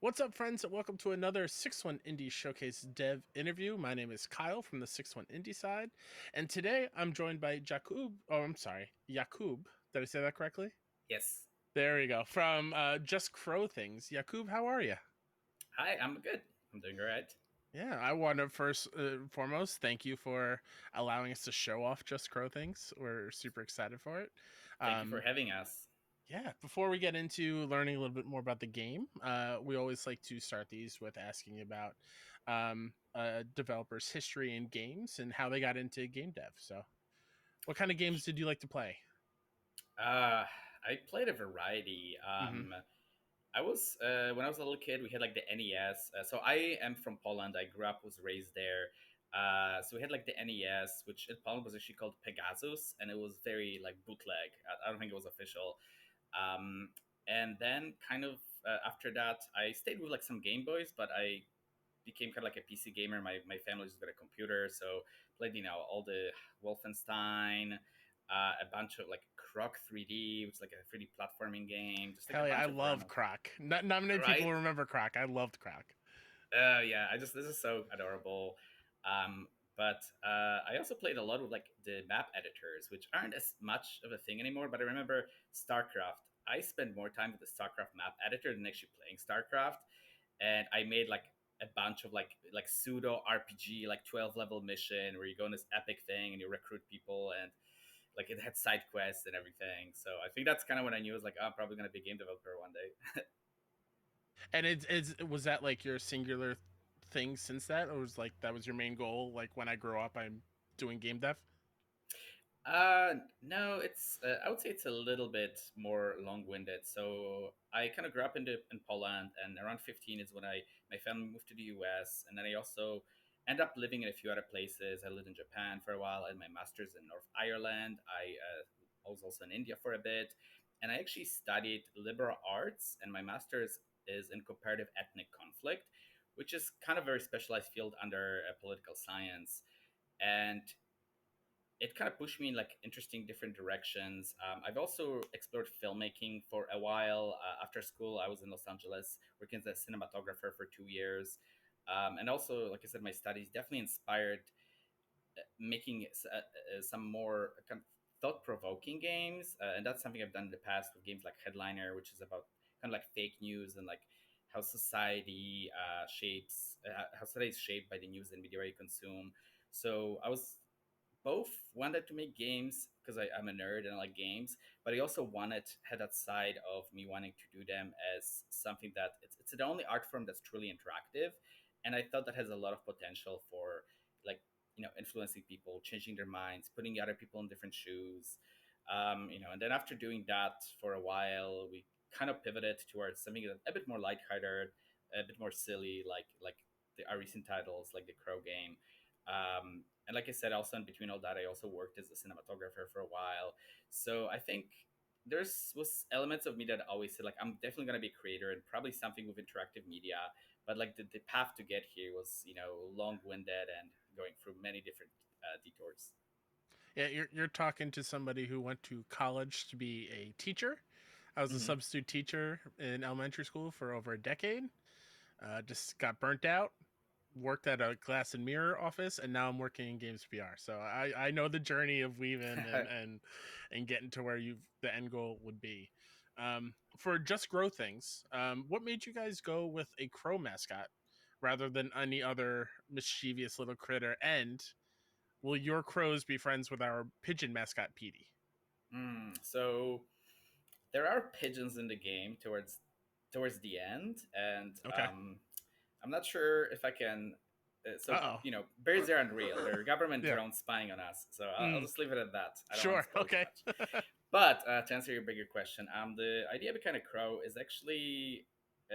What's up, friends, and welcome to another 6-1-Indie Showcase Dev interview. My name is Kyle from the 6-1-Indie side, and today I'm joined by Jakub. Oh, I'm sorry, Yakub. Did I say that correctly? Yes. There we go. From Just Crow Things. Yakub, how are you? Hi, I'm good. I'm doing all right. Yeah, I want to first foremost thank you for allowing us to show off Just Crow Things. We're super excited for it. Thank you for Um, having us. Yeah, before we get into learning a little bit more about the game, we always like to start these with asking about developers' history in games and how they got into game dev. So, what kind of games did you like to play? Uh, I played a variety. Hmm. I was when I was a little kid, we had like the NES. So I am from Poland. I grew up, was raised there. So we had like the NES, which in Poland was actually called Pegasus, and it was very like bootleg. I don't think it was official. Um, and then kind of after that, I stayed with like some Game Boys, but I became kind of like a PC gamer. My family just got a computer, so played all the Wolfenstein, a bunch of like Croc 3D, which is like a 3D platforming game, just like a Hell yeah, I bunch of love random, Croc. Not many people right? remember Croc. I loved Croc. Yeah, I just this is so adorable. But I also played a lot with like the map editors, which aren't as much of a thing anymore. But I remember StarCraft. I spent more time with the StarCraft map editor than actually playing StarCraft, and I made like a bunch of like pseudo RPG, like 12 level mission where you go on this epic thing and you recruit people and like it had side quests and everything. So I think that's kind of when I knew I was like, oh, I'm probably gonna be a game developer one day. And it's was that like your singular thing since that, or was like that was your main goal? Like when I grow up, I'm doing game dev. No, it's I would say it's a little bit more long-winded. So I kind of grew up in Poland, and around 15 is when I my family moved to the US, and then I also ended up living in a few other places. I lived in Japan for a while. I had my master's in North Ireland. I was also in India for a bit, and I actually studied liberal arts, and my master's is in comparative ethnic conflict, which is kind of a very specialized field under political science. And it kind of pushed me in like interesting different directions. I've also explored filmmaking for a while. After school, I was in Los Angeles working as a cinematographer for 2 years. And also, like I said, my studies definitely inspired making some more kind of thought-provoking games, and that's something I've done in the past with games like Headliner, which is about kind of like fake news and like how society how society is shaped by the news and media you consume. So I was both wanted to make games because I'm a nerd and I like games, but I also had that side of me wanting to do them as something that it's the only art form that's truly interactive, and I thought that has a lot of potential for like influencing people, changing their minds, putting other people in different shoes, and then after doing that for a while, we kind of pivoted towards something that's a bit more lighthearted, a bit more silly, our recent titles like the Crow game. And like I said, also in between all that, I also worked as a cinematographer for a while. So I think there's was elements of me that always said like I'm definitely gonna be a creator and probably something with interactive media. But like the path to get here was long winded and going through many different detours. Yeah, you're talking to somebody who went to college to be a teacher. I was a Hmm. substitute teacher in elementary school for over a decade. Just got burnt out. Worked at a glass and mirror office, and now I'm working in games PR. So I know the journey of weaving and getting to where the end goal would be. For Just Grow Things, what made you guys go with a crow mascot rather than any other mischievous little critter? And will your crows be friends with our pigeon mascot, Petey? So there are pigeons in the game towards the end, and Okay. I'm not sure if I can. So Uh birds are unreal. They're government yeah. drones spying on us. So I'll Mm, just leave it at that. I don't want to sure. spoil too Okay. much. But to answer your bigger question, the idea behind a crow is actually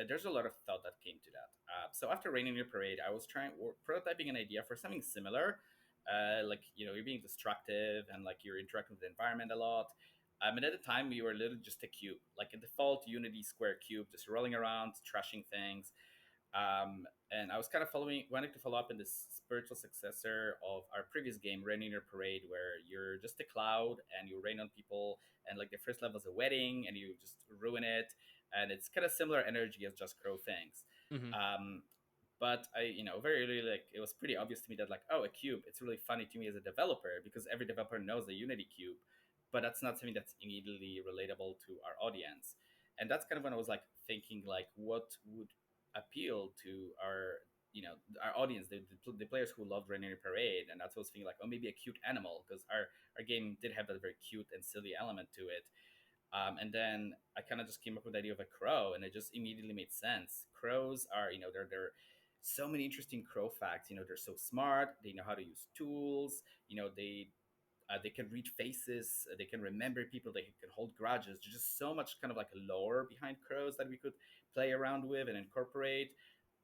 there's a lot of thought that came to that. So after Raining Your Parade, I was prototyping an idea for something similar. Like you're being destructive and like you're interacting with the environment a lot. And at the time, we were literally just a cube, like a default Unity square cube, just rolling around, trashing things. And I was kind of wanting to follow up in this spiritual successor of our previous game, Rain in Your Parade, where you're just a cloud and you rain on people, and like the first level is a wedding, and you just ruin it, and it's kind of similar energy as Just Crow Things. Hmm. Um, but I, very early, like it was pretty obvious to me that like, oh, a cube. It's really funny to me as a developer because every developer knows the Unity cube, but that's not something that's immediately relatable to our audience. And that's kind of when I was like thinking like, what would appeal to our audience, the players who loved Rainier Parade, and that's what I was thinking like, oh, maybe a cute animal because our game did have that very cute and silly element to it. And then I kind of just came up with the idea of a crow, and it just immediately made sense. Crows are, they're so many interesting crow facts. They're so smart. They know how to use tools. They can read faces. They can remember people. They can hold grudges. There's just so much kind of like lore behind crows that we could play around with and incorporate.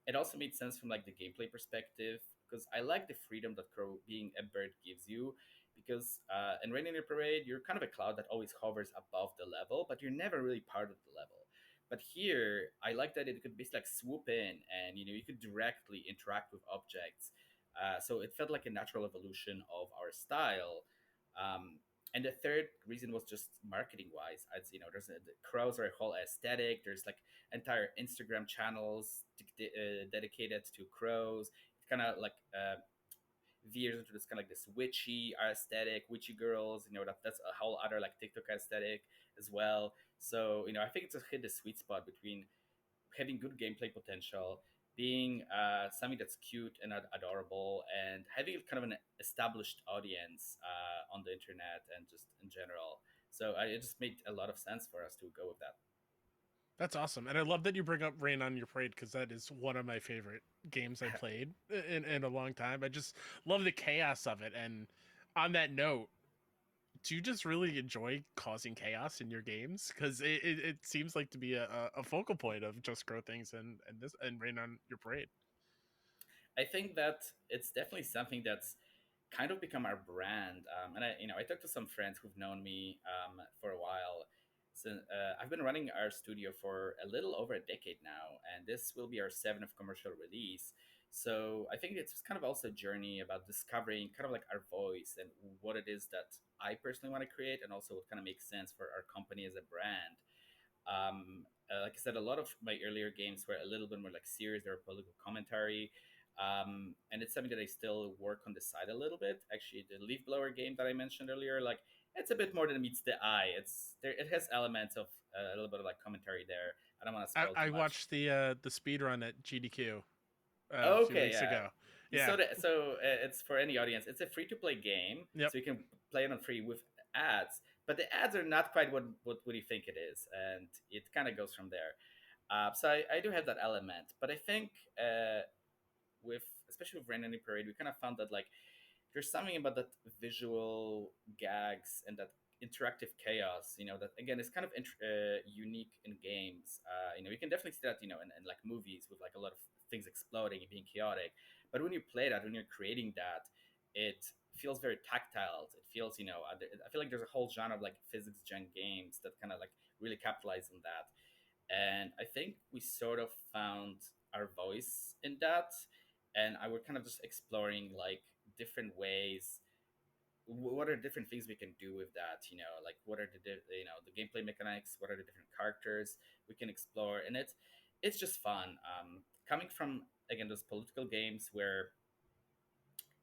It also made sense from like the gameplay perspective because I like the freedom that crow being a bird gives you. Because in Rain in the Parade, you're kind of a cloud that always hovers above the level, but you're never really part of the level. But here, I like that it could basically like swoop in, and you could directly interact with objects. So it felt like a natural evolution of our style. And the third reason was just marketing wise. The crows are a whole aesthetic. There's like entire Instagram channels dedicated to crows. It kind of like veers into this kind of like this witchy aesthetic, witchy girls. That's a whole other like TikTok aesthetic as well. So I think it's a hit the sweet spot between having good gameplay potential, being something that's cute and adorable, and having kind of an established audience on the internet and just in general. So it just made a lot of sense for us to go with that. That's awesome, and I love that you bring up Rain on Your Parade because that is one of my favorite games I played in a long time. I just love the chaos of it. And on that note, do you just really enjoy causing chaos in your games? Because it seems like to be a focal point of Just Grow Things and Rain on Your Parade. I think that it's definitely something that's kind of become our brand. And I talked to some friends who've known me for a while. So I've been running our studio for a little over a decade now, and this will be our seventh commercial release. So I think it's kind of also a journey about discovering kind of like our voice and what it is that I personally want to create, and also what kind of makes sense for our company as a brand. Like I said, a lot of my earlier games were a little bit more like serious. They were political commentary, and it's something that I still work on the side a little bit. Actually, the leaf blower game that I mentioned earlier, like it's a bit more than meets the eye. It's there. It has elements of a little bit of like commentary there. I don't want to spoil too I much. watched the speed run at GDQ a few Okay, weeks yeah. ago. Yeah. It's for any audience. It's a free to play game, Yep. so you can play it on free with ads. But the ads are not quite what you think it is, and it kind of goes from there. So I do have that element, but I think with especially with Rain and Parade, we kind of found that like there's something about that visual gags and that interactive chaos, that again is kind of unique in games. You can definitely see that, in like movies with like a lot of things exploding and being chaotic. But when you play that, when you're creating that, it feels very tactile. It feels, I feel like there's a whole genre of like physics gen games that kind of like really capitalize on that. And I think we sort of found our voice in that. And I were kind of just exploring like different ways. What are different things we can do with that? Like what are the gameplay mechanics? What are the different characters we can explore? And it's just fun. Coming from again those political games where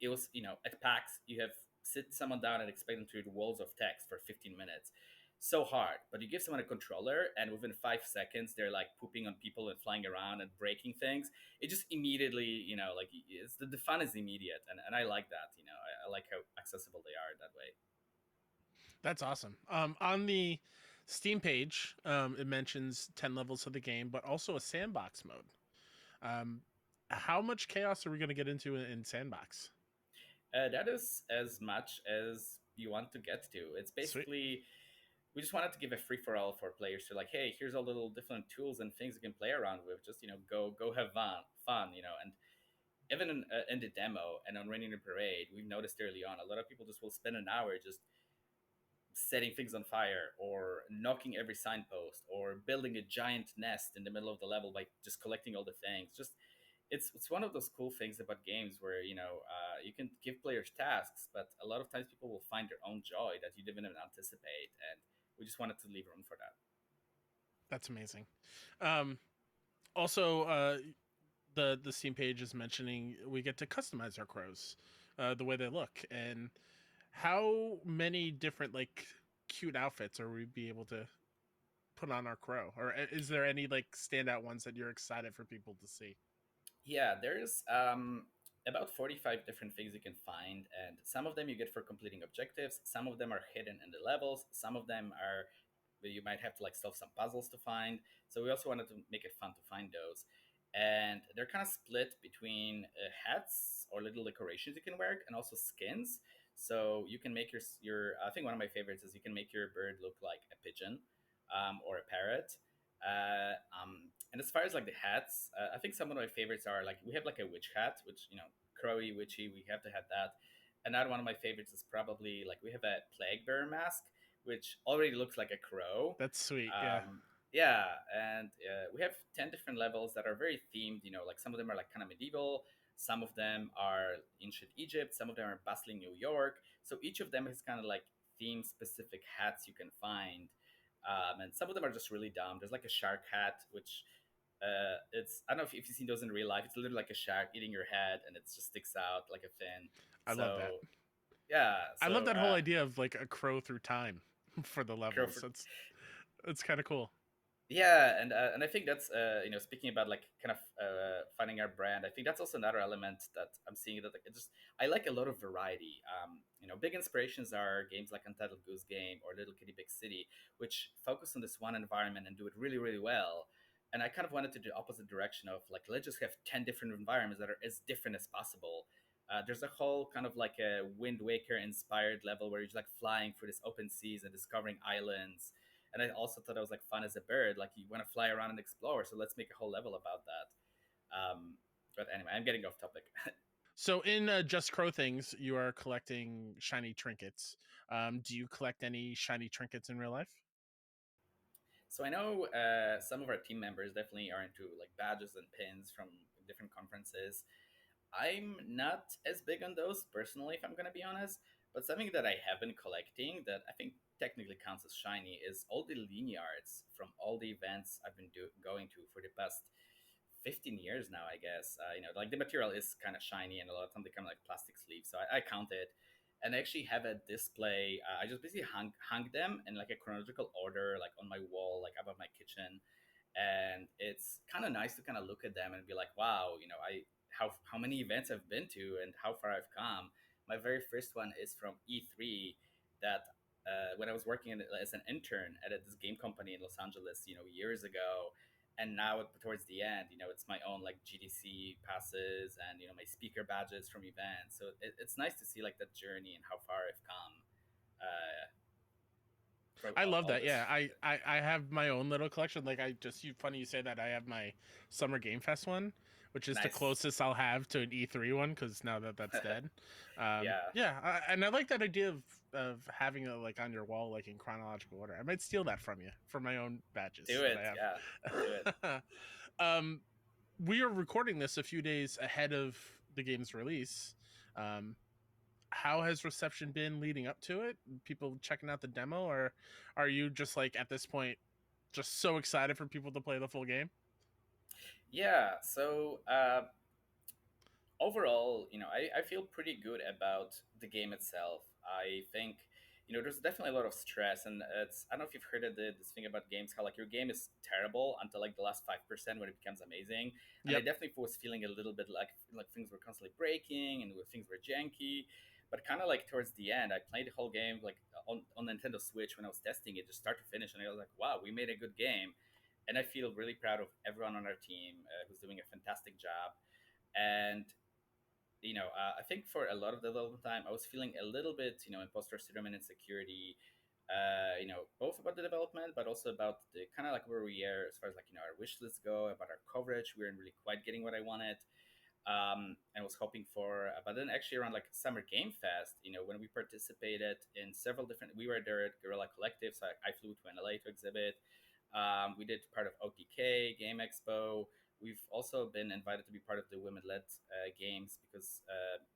it was at PAX you have sit someone down and expect them to read walls of text for 15 minutes, so hard. But you give someone a controller and within 5 seconds they're like pooping on people and flying around and breaking things. It just immediately like the fun is immediate, and I like that. I like how accessible they are that way. That's awesome. On the Steam page, it mentions 10 levels of the game, but also a sandbox mode. Um, how much chaos are we going to get into in sandbox? That is as much as you want to get to. It's Sweet. basically we just wanted to give a free for all for players to like, hey, here's all little different tools and things you can play around with. Just go have fun. And even in the demo and on Raining the Parade, we've noticed early on a lot of people just will spend an hour just setting things on fire or knocking every signpost or building a giant nest in the middle of the level by just collecting all the things. Just it's one of those cool things about games where you can give players tasks, but a lot of times people will find their own joy that you didn't even anticipate, and we just wanted to leave room for that. That's amazing. Um, also, the Steam page is mentioning we get to customize our crows, the way they look, and how many different like cute outfits are we be able to put on our crow, or is there any like standout ones that you're excited for people to see? Yeah, there's about 45 different things you can find, and some of them you get for completing objectives. Some of them are hidden in the levels. Some of them are you might have to like solve some puzzles to find. So we also wanted to make it fun to find those, and they're kind of split between hats or little decorations you can wear, and also skins. So you can make your. I think one of my favorites is you can make your bird look like a pigeon, or a parrot. And as far as like the hats, I think some of my favorites are like we have like a witch hat, which crowy, witchy. We have to have that. Another one of my favorites is probably like we have a plague bearer mask, which already looks like a crow. That's sweet. Yeah, Um, yeah, and we have 10 different levels that are very themed. Like some of them are like kind of medieval. Some of them are ancient Egypt. Some of them are bustling New York. So each of them has kind of like theme specific hats you can find. And some of them are just really dumb. There's like a shark hat, which it's I don't know if you've seen those in real life. It's literally like a shark eating your head, and it just sticks out like a fin. I love that. So yeah, I love so that whole idea of like a crow through time for the crow levels. for It's kind of cool. Yeah, and I think that's speaking about like kind of finding our brand. I think that's also another element that I'm seeing that like, it just I like a lot of variety. Big inspirations are games like Untitled Goose Game or Little Kitty Big City, which focus on this one environment and do it really really well. And I kind of wanted to do the opposite direction of like let's just have 10 different environments that are as different as possible. There's a whole kind of like a Wind Waker inspired level where you're just like flying through this open seas and discovering islands, and I also thought it was like fun as a bird. Like you want to fly around and explore, so let's make a whole level about that. But anyway, I'm getting off topic. So in Just Crow Things, you are collecting shiny trinkets. Do you collect any shiny trinkets in real life? So I know some of our team members definitely are into like badges and pins from different conferences. I'm not as big on those personally, if I'm gonna be honest. But something that I have been collecting that I think technically counts as shiny is all the lanyards from all the events I've been going to for the past 15 years now, I guess. Like the material is kind of shiny and a lot of times they come like plastic sleeves. So I count it. And I actually have a display. I just basically hung them in like a chronological order, like on my wall, like above my kitchen. And it's kind of nice to kind of look at them and be like, wow, I how many events I've been to and how far I've come. My very first one is from E3 that when I was working as an intern at this game company in Los Angeles, years ago, and now towards the end, it's my own like GDC passes and my speaker badges from events. So it's nice to see like that journey and how far I've come for I love all that. this. Yeah, I have my own little collection. Like funny you say that. I have my Summer Game Fest one, which is the Nice. closest I'll have to an E3 one because now that that's dead. Yeah, Yeah, and I like that idea of having it like on your wall, like in chronological order. I might steal that from you for my own badges do that it. I Yeah, do it. have. We are recording this a few days ahead of the game's release. Um, how has reception been leading up to it? People checking out the demo, or are you just like at this point just so excited for people to play the full game? Yeah. So overall, I feel pretty good about the game itself. I think, there's definitely a lot of stress, and I don't know if you've heard of this thing about games, how like your game is terrible until like the last 5% when it becomes amazing. And I Yep. definitely was feeling a little bit like things were constantly breaking and things were janky. But kind of like towards the end, I played the whole game like on Nintendo Switch when I was testing it, just start to finish, and I was like, wow, we made a good game. And I feel really proud of everyone on our team who's doing a fantastic job. And I think for a lot of the development time, I was feeling a little bit, imposter syndrome and insecurity, both about the development, but also about the kind of like where we are as far as like, our wish lists go, about our coverage. We weren't really quite getting what I wanted. And was hoping for, but then actually around like Summer Game Fest, when we participated in several different, we were there at Guerrilla Collective, so I flew to NLA to exhibit. We did part of OTK Game Expo. We've also been invited to be part of the women-led games because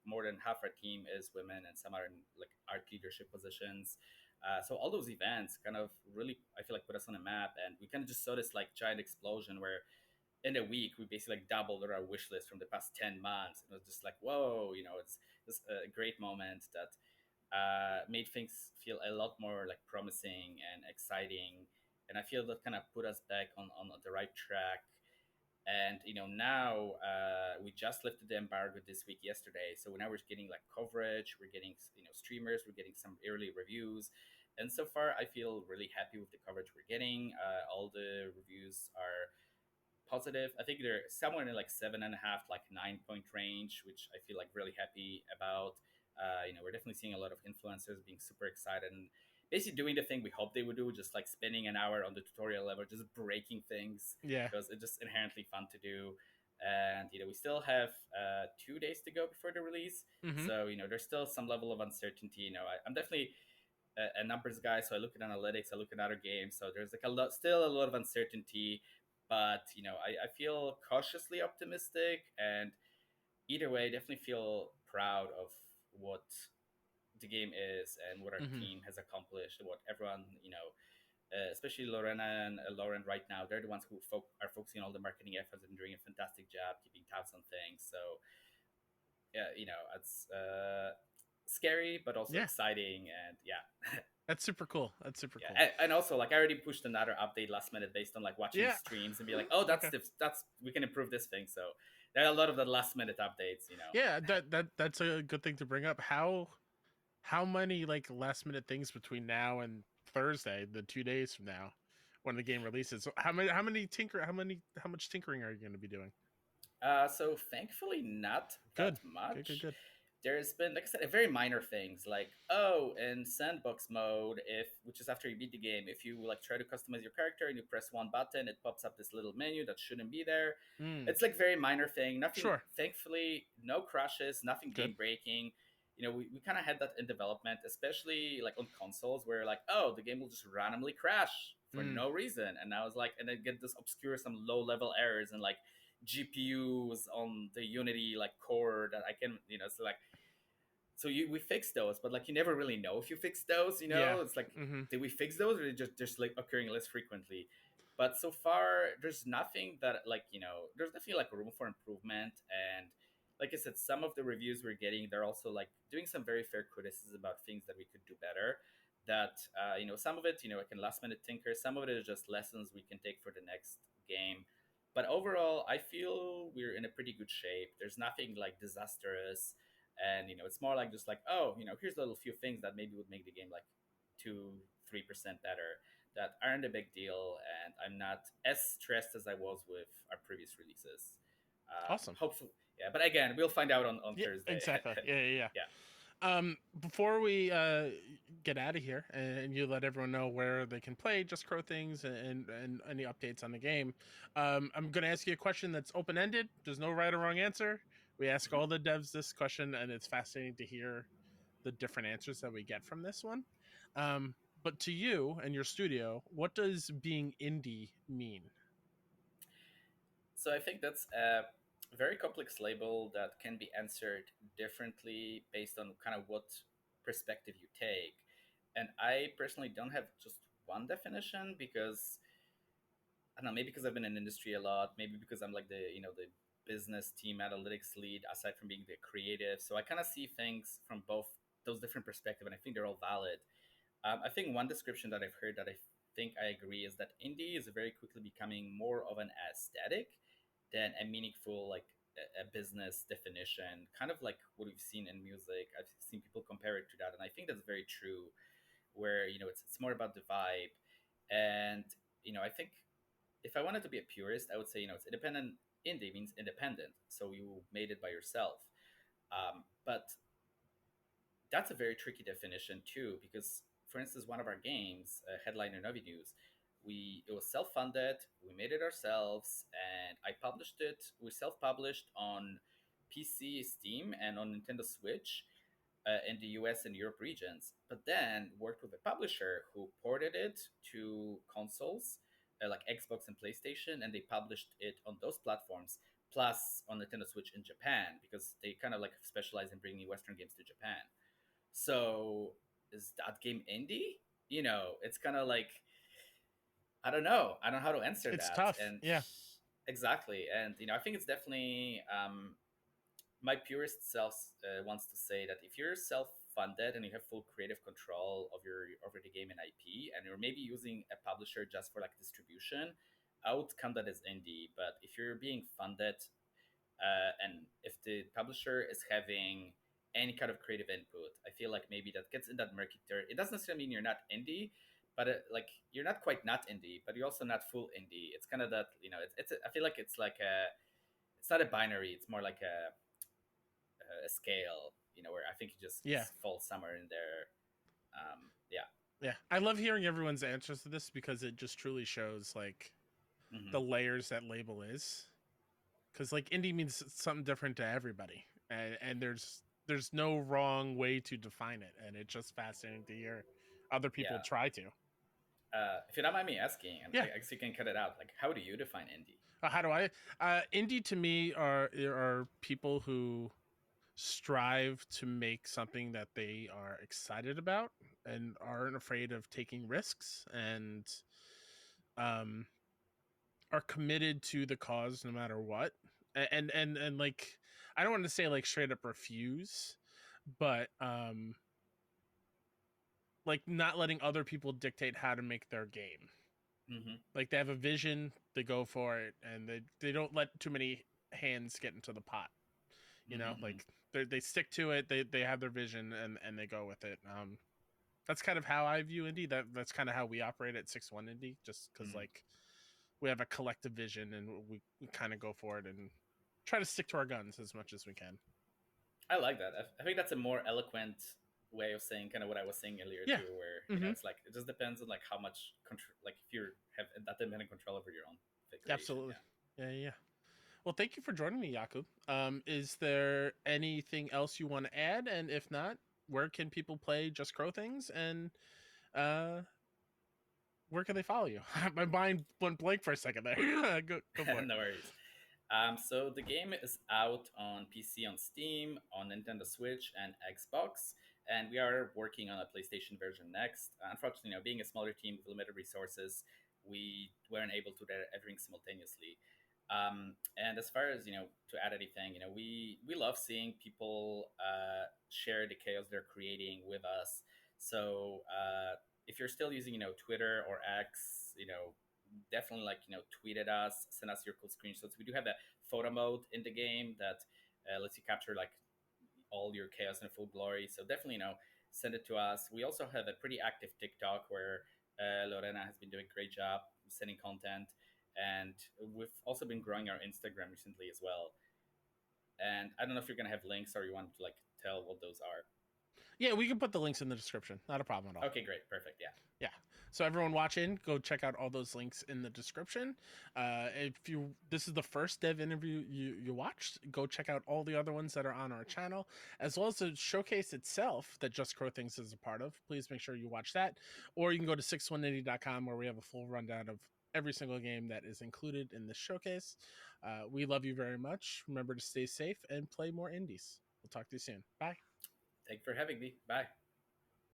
more than half our team is women, and some are in like art leadership positions. So all those events kind of really, I feel like, put us on a map, and we kind of just saw this like giant explosion where in a week we basically like doubled our wish list from the past 10 months. It was just like, whoa, it's just a great moment that made things feel a lot more like promising and exciting. And I feel that kind of put us back on the right track. And now we just lifted the embargo this week yesterday, so now we're getting like coverage, we're getting streamers, we're getting some early reviews, and so far I feel really happy with the coverage we're getting. All the reviews are positive. I think they're somewhere in like 7.5, like 9 point range, which I feel like really happy about. We're definitely seeing a lot of influencers being super excited and basically doing the thing we hope they would do, just like spending an hour on the tutorial level, just breaking things Yeah. because it's just inherently fun to do. And we still have 2 days to go before the release, Mm-hmm. so there's still some level of uncertainty. I'm definitely a numbers guy, so I look at analytics, I look at other games, so there's like still a lot of uncertainty. But I feel cautiously optimistic, and either way, I definitely feel proud of what the game is and what our Mm-hmm. team has accomplished, and what everyone, especially Lorena and Lauren right now, they're the ones who are focusing on all the marketing efforts and doing a fantastic job keeping tabs on things. So yeah, it's scary but also Yeah. exciting, and yeah. That's super cool. That's super Yeah, cool. and also like I already pushed another update last minute based on like watching Yeah. streams and be like, oh, that's Okay. that's we can improve this thing. So there are a lot of the last minute updates. Yeah, that's a good thing to bring up. How many like last minute things between now and Thursday, the 2 days from now, when the game releases? So how much tinkering are you going to be doing? So thankfully not that Good. Good. Good. much. Good. There's been, like I said, a very minor things like, oh, in sandbox mode, if which is after you beat the game, if you like try to customize your character and you press one button, it pops up this little menu that shouldn't be there. Mm, It's like very minor thing, nothing. sure. Thankfully, no crashes, nothing Good. game breaking. We kind of had that in development, especially like on consoles, where like, oh, the game will just randomly crash for Mm, no reason, and I was like, and then get this obscure some low level errors and like GPUs on the Unity like core that I can, it's like, so we fixed those, but like you never really know if you fix those. yeah. It's like, Mm-hmm. did we fix those, or just like occurring less frequently? But so far, there's nothing that like there's definitely like room for improvement. And like I said, some of the reviews we're getting, they're also like doing some very fair criticisms about things that we could do better. That some of it I can last minute tinker, some of it is just lessons we can take for the next game. But overall, I feel we're in a pretty good shape. There's nothing like disastrous, and it's more like just like, oh, here's a little few things that maybe would make the game like 2-3% better, that aren't a big deal, and I'm not as stressed as I was with our previous releases. Awesome. Hopefully, yeah, but again, we'll find out on Yeah. Thursday. Exactly. Yeah. Yeah. Yeah. Yeah. Before we get out of here and you let everyone know where they can play Just Crow things and any updates on the game, I'm going to ask you a question that's open ended. There's no right or wrong answer. We ask Mhm. all the devs this question, and it's fascinating to hear the different answers that we get from this one. But to you and your studio, what does being indie mean? So I think that's a very complex label that can be answered differently based on kind of what perspective you take. And I personally don't have just one definition, because I don't know, maybe because I've been in industry a lot, maybe because I'm like the business team analytics lead aside from being the creative. So I kind of see things from both those different perspectives, and I think they're all valid. I think one description that I've heard that I think I agree is that indie is very quickly becoming more of an aesthetic than a meaningful like a business definition, kind of like what we've seen in music. I've seen people compare it to that, and I think that's very true. Where it's more about the vibe, and I think if I wanted to be a purist, I would say it's independent. Indie means independent, so you made it by yourself. But that's a very tricky definition too, because for instance, one of our games, Headliner Novi News, it was self-funded. We made it ourselves, and I published it. We self-published on PC, Steam, and on Nintendo Switch in the US and Europe regions. But then worked with a publisher who ported it to consoles like Xbox and PlayStation, and they published it on those platforms. Plus on Nintendo Switch in Japan, because they kind of like specialize in bringing Western games to Japan. So is that game indie? It's kind of like, I don't know. I don't know how to answer It's that. tough. And Yeah. exactly. And I think it's definitely my purist self wants to say that if you're self-funded and you have full creative control of your over the game and IP, and you're maybe using a publisher just for like distribution, I would count that as indie. But if you're being funded, and if the publisher is having any kind of creative input, I feel like maybe that gets in that murky dirt. It doesn't necessarily mean you're not indie, but like you're not quite not indie, but you're also not full indie. It's kind of that I feel like it's like it's not a binary. It's more like a scale, where I think you just Yeah. fall somewhere in there. Yeah. Yeah. I love hearing everyone's answers to this because it just truly shows like Hmm. the layers that label is. Because like indie means something different to everybody, and there's no wrong way to define it, and it's just fascinating to hear other people Yeah. try to. If you don't mind me asking, and Yeah. I guess you can cut it out. Like, how do you define indie? How do I? Indie to me are people who strive to make something that they are excited about and aren't afraid of taking risks and um are committed to the cause no matter what. And like I don't want to say like straight up refuse, but like not letting other people dictate how to make their game. Hmm. Like they have a vision, they go for it, and they don't let too many hands get into the pot. You know, Hmm. like they stick to it. They have their vision and they go with it. That's kind of how I view indie. That's kind of how we operate at 6-1 indie. Just because Hmm. like we have a collective vision and we kind of go for it and try to stick to our guns as much as we can. I like that. I think that's a more eloquent way of saying kind of what I was saying earlier Yeah. too, where Mm-hmm. it's like it just depends on like how much control, like if you have that independent control over your own creation. Absolutely. Yeah. Yeah. Well, thank you for joining me, Jakub. Is there anything else you want to add? And if not, where can people play Just Crow Things? And uh, where can they follow you? My mind went blank for a second there. Go for it. No worries. So the game is out on PC, on Steam, on Nintendo Switch, and Xbox, and we are working on a PlayStation version next. Unfortunately, being a smaller team with limited resources, we weren't able to do everything simultaneously. And as far as to add anything, we love seeing people share the chaos they're creating with us. So if you're still using Twitter or X, definitely like tweet at us, send us your cool screenshots. We do have a photo mode in the game that lets you capture like all your chaos in full glory. So definitely send it to us. We also have a pretty active TikTok where Lorena has been doing a great job sending content, and we've also been growing our Instagram recently as well. And I don't know if you're gonna have links or you want to like tell what those are. Yeah, we can put the links in the description. Not a problem at all. Okay, great, perfect, yeah. Yeah. So everyone watching, go check out all those links in the description. If you this is the first dev interview you watched, go check out all the other ones that are on our channel, as well as the showcase itself that Just Crow Things is a part of. Please make sure you watch that, or you can go to 61indie.com where we have a full rundown of every single game that is included in this showcase. We love you very much. Remember to stay safe and play more indies. We'll talk to you soon. Bye. Thank you for having me. Bye.